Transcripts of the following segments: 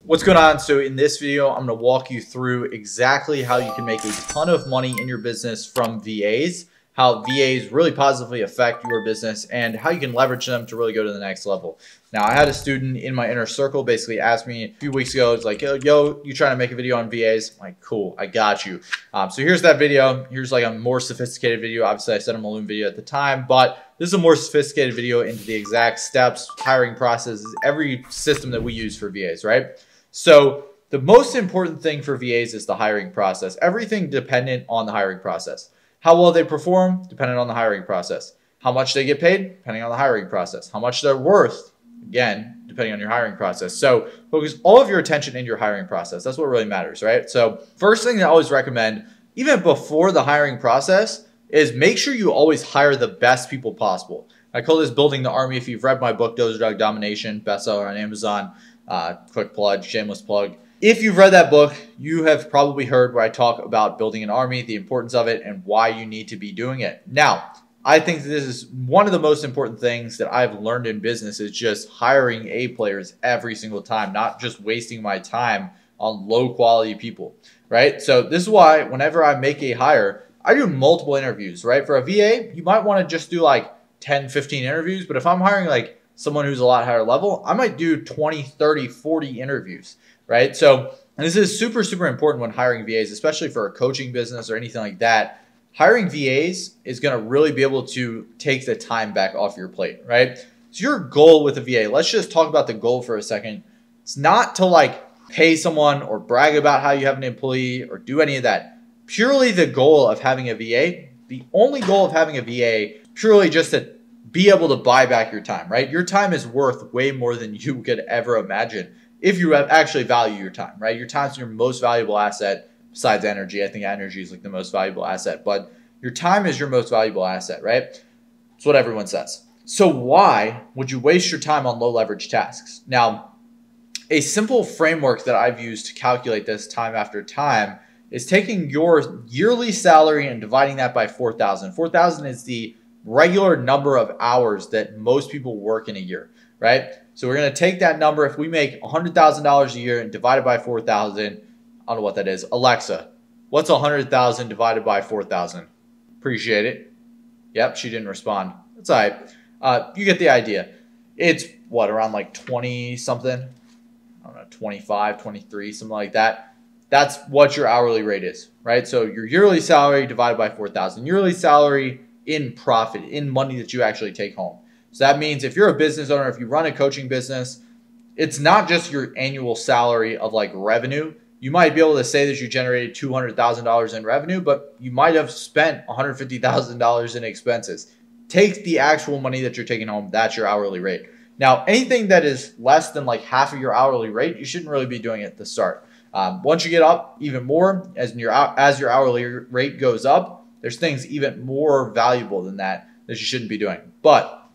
What's going on? So in this video, I'm going to walk you through exactly how you can make a ton of money in your business from VAs, how VAs really positively affect your business, and how you can leverage them to really go to the next level. Now, I had a student in my inner circle basically ask me a few weeks ago, it's like, yo, you trying to make a video on VAs? I'm like, cool, I got you. So here's that video. Here's like a more sophisticated video. Obviously, I sent him a Loom video at the time, but this is a more sophisticated video into the exact steps, hiring processes, every system that we use for VAs, right? So the most important thing for VAs is the hiring process. Everything dependent on the hiring process. How well they perform, dependent on the hiring process. How much they get paid, depending on the hiring process. How much they're worth, again, depending on your hiring process. So focus all of your attention in your hiring process. That's what really matters, right? So first thing I always recommend, even before the hiring process, is make sure you always hire the best people possible. I call this building the army. If you've read my book, Dozer Dog Domination, bestseller on Amazon, quick plug, shameless plug. If you've read that book, you have probably heard where I talk about building an army, the importance of it, and why you need to be doing it. Now, I think this is one of the most important things that I've learned in business is just hiring A players every single time, not just wasting my time on low quality people, right? So this is why whenever I make a hire, I do multiple interviews, right? For a VA, you might want to just do like 10, 15 interviews, but if I'm hiring like someone who's a lot higher level, I might do 20, 30, 40 interviews, right? So this is super, super important when hiring VAs, especially for a coaching business or anything like that. Hiring VAs is going to really be able to take the time back off your plate, right? So your goal with a VA, let's just talk about the goal for a second. It's not to like pay someone or brag about how you have an employee or do any of that. Purely the goal of having a VA, the only goal of having a VA, purely just to be able to buy back your time, right? Your time is worth way more than you could ever imagine if you actually value your time, right? Your time is your most valuable asset besides energy. I think energy is like the most valuable asset, but your time is your most valuable asset, right? That's what everyone says. So why would you waste your time on low leverage tasks? Now, a simple framework that I've used to calculate this time after time is taking your yearly salary and dividing that by 4,000. 4,000 is the regular number of hours that most people work in a year, right? So we're going to take that number. If we make $100,000 a year and divide it by 4,000, I don't know what that is. Alexa, what's 100,000 divided by 4,000? Appreciate it. Yep, she didn't respond. That's all right. You get the idea. It's what, around like 20 something? I don't know, 25, 23, something like that. That's what your hourly rate is, right? So your yearly salary divided by 4,000. Yearly salary in profit, in money that you actually take home. So that means if you're a business owner, if you run a coaching business, it's not just your annual salary of like revenue. You might be able to say that you generated $200,000 in revenue, but you might have spent $150,000 in expenses. Take the actual money that you're taking home. That's your hourly rate. Now, anything that is less than like half of your hourly rate, you shouldn't really be doing it at the start. Once you get up even more, as your hourly rate goes up, there's things even more valuable than that you shouldn't be doing. But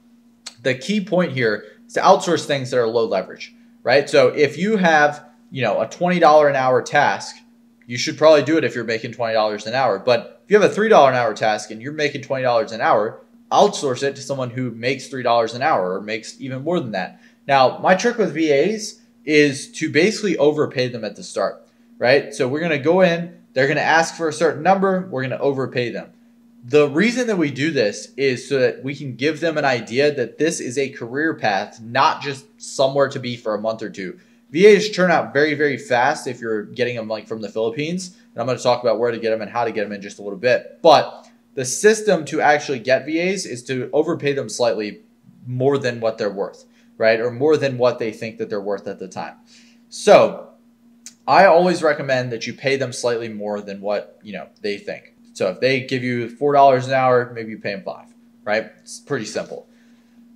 the key point here is to outsource things that are low leverage, right? So if you have, a $20 an hour task, you should probably do it if you're making $20 an hour. But if you have a $3 an hour task and you're making $20 an hour, outsource it to someone who makes $3 an hour or makes even more than that. Now, my trick with VAs is to basically overpay them at the start, right? So we're going to go in, they're going to ask for a certain number, we're going to overpay them. The reason that we do this is so that we can give them an idea that this is a career path, not just somewhere to be for a month or two. VAs turn out very, very fast if you're getting them like from the Philippines. And I'm going to talk about where to get them and how to get them in just a little bit. But the system to actually get VAs is to overpay them slightly more than what they're worth, right? Or more than what they think that they're worth at the time. So I always recommend that you pay them slightly more than what, they think. So if they give you $4 an hour, maybe you pay them $5, right? It's pretty simple.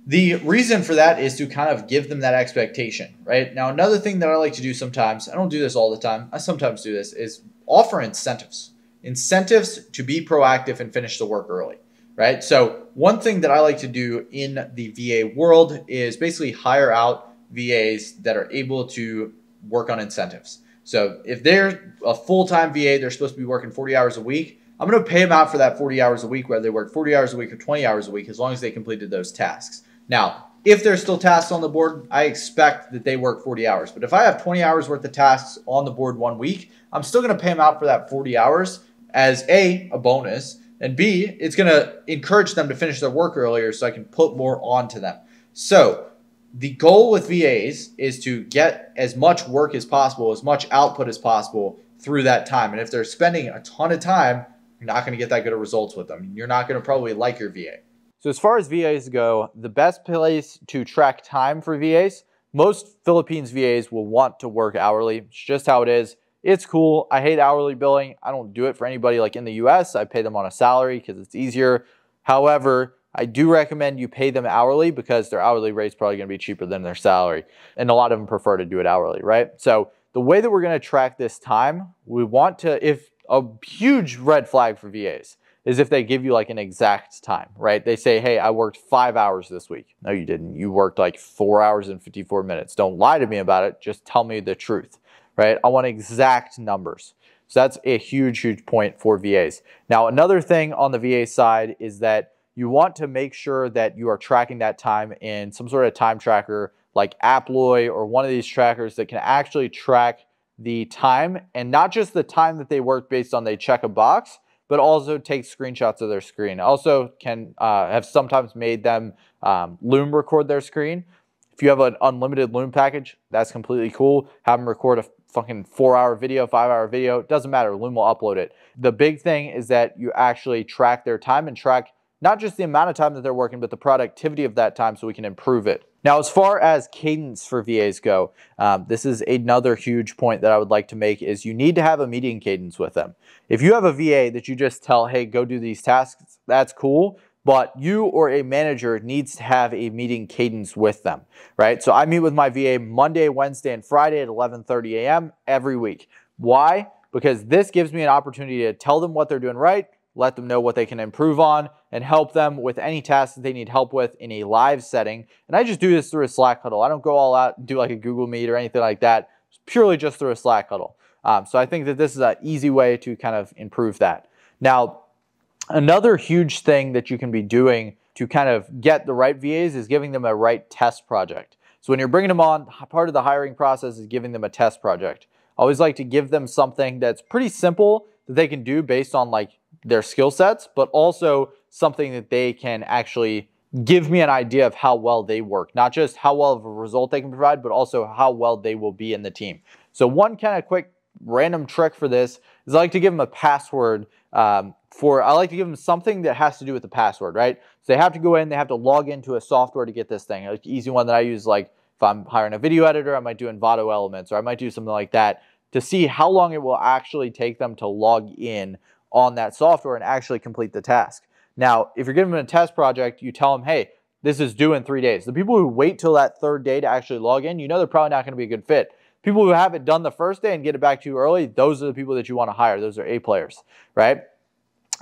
The reason for that is to kind of give them that expectation, right? Now, another thing that I like to do sometimes, I don't do this all the time, I sometimes do this, is offer incentives. Incentives to be proactive and finish the work early, right? So one thing that I like to do in the VA world is basically hire out VAs that are able to work on incentives. So if they're a full-time VA, they're supposed to be working 40 hours a week. I'm going to pay them out for that 40 hours a week, whether they work 40 hours a week or 20 hours a week, as long as they completed those tasks. Now, if there's still tasks on the board, I expect that they work 40 hours. But if I have 20 hours worth of tasks on the board 1 week, I'm still going to pay them out for that 40 hours as a bonus, and B, it's going to encourage them to finish their work earlier so I can put more onto them. So the goal with VAs is to get as much work as possible, as much output as possible through that time. And if they're spending a ton of time, you're not going to get that good of results with them. You're not going to probably like your VA. So as far as VAs go, the best place to track time for VAs, most Philippines VAs will want to work hourly. It's just how it is. It's cool. I hate hourly billing. I don't do it for anybody like in the US. I pay them on a salary because it's easier. However, I do recommend you pay them hourly because their hourly rate is probably going to be cheaper than their salary. And a lot of them prefer to do it hourly, right? So the way that we're going to track this time, we want to, if a huge red flag for VAs is if they give you like an exact time, right? They say, hey, I worked 5 hours this week. No, you didn't. You worked like 4 hours and 54 minutes. Don't lie to me about it. Just tell me the truth, right? I want exact numbers. So that's a huge, huge point for VAs. Now, another thing on the VA side is that you want to make sure that you are tracking that time in some sort of time tracker like Apploy or one of these trackers that can actually track the time, and not just the time that they work based on they check a box, but also take screenshots of their screen. Also can have sometimes made them Loom record their screen. If you have an unlimited Loom package, that's completely cool. Have them record a fucking 4-hour video, 5-hour video. It doesn't matter. Loom will upload it. The big thing is that you actually track their time and track not just the amount of time that they're working, but the productivity of that time so we can improve it. Now, as far as cadence for VAs go, this is another huge point that I would like to make is you need to have a meeting cadence with them. If you have a VA that you just tell, hey, go do these tasks, that's cool, but you or a manager needs to have a meeting cadence with them, right? So I meet with my VA Monday, Wednesday, and Friday at 11:30 a.m. every week. Why? Because this gives me an opportunity to tell them what they're doing right, let them know what they can improve on, and help them with any tasks that they need help with in a live setting. And I just do this through a Slack huddle. I don't go all out and do like a Google Meet or anything like that. It's purely just through a Slack huddle. So I think that this is an easy way to kind of improve that. Now, another huge thing that you can be doing to kind of get the right VAs is giving them a right test project. So when you're bringing them on, part of the hiring process is giving them a test project. I always like to give them something that's pretty simple that they can do based on like their skill sets, but also something that they can actually give me an idea of how well they work. Not just how well of a result they can provide, but also how well they will be in the team. So one kind of quick random trick for this is I like to give them a password I like to give them something that has to do with the password, right? So they have to go in, they have to log into a software to get this thing. An easy one that I use, like if I'm hiring a video editor, I might do Envato Elements, or I might do something like that to see how long it will actually take them to log in on that software and actually complete the task. Now, if you're giving them a test project, you tell them, hey, this is due in 3 days. The people who wait till that third day to actually log in, you know they're probably not going to be a good fit. People who have it done the first day and get it back to you early, those are the people that you want to hire. Those are A players, right?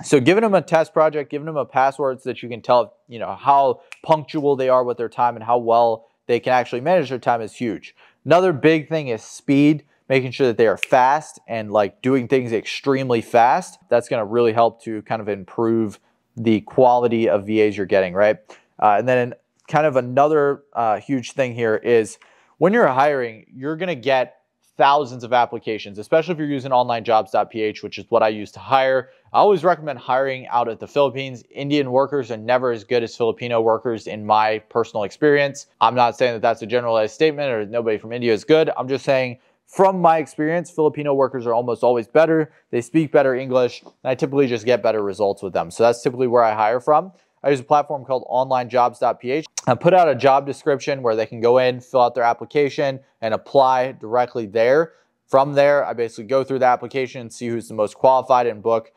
So giving them a test project, giving them a password so that you can tell, you know, how punctual they are with their time and how well they can actually manage their time is huge. Another big thing is speed, making sure that they are fast and like doing things extremely fast. That's going to really help to kind of improve the quality of VAs you're getting, right? And then kind of another huge thing here is when you're hiring, you're going to get thousands of applications, especially if you're using onlinejobs.ph, which is what I use to hire. I always recommend hiring out at the Philippines. Indian workers are never as good as Filipino workers in my personal experience. I'm not saying that that's a generalized statement or nobody from India is good. I'm just saying from my experience, Filipino workers are almost always better. They speak better English, and I typically just get better results with them. So that's typically where I hire from. I use a platform called onlinejobs.ph. I put out a job description where they can go in, fill out their application, and apply directly there. From there, I basically go through the application and see who's the most qualified and book.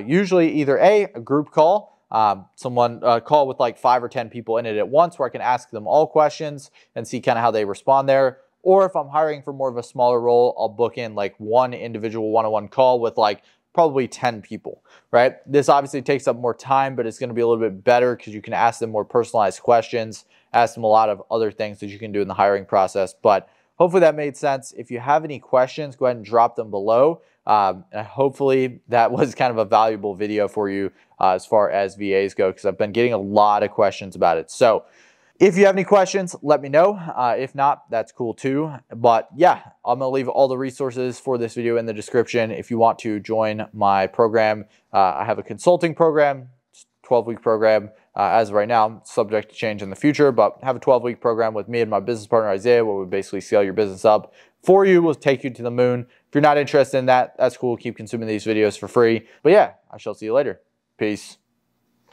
Usually either a group call, call with like 5 or 10 people in it at once where I can ask them all questions and see kind of how they respond there. Or if I'm hiring for more of a smaller role, I'll book in like one individual one-on-one call with like probably 10 people, right? This obviously takes up more time, but it's going to be a little bit better because you can ask them more personalized questions, ask them a lot of other things that you can do in the hiring process. But hopefully that made sense. If you have any questions, go ahead and drop them below. And hopefully that was kind of a valuable video for you as far as VAs go, because I've been getting a lot of questions about it. So If you have any questions, let me know. If not, that's cool too. But yeah, I'm going to leave all the resources for this video in the description. If you want to join my program, I have a consulting program, 12-week program. As of right now, subject to change in the future, but have a 12-week program with me and my business partner, Isaiah, where we basically scale your business up for you. We'll take you to the moon. If you're not interested in that, that's cool. Keep consuming these videos for free. But yeah, I shall see you later. Peace.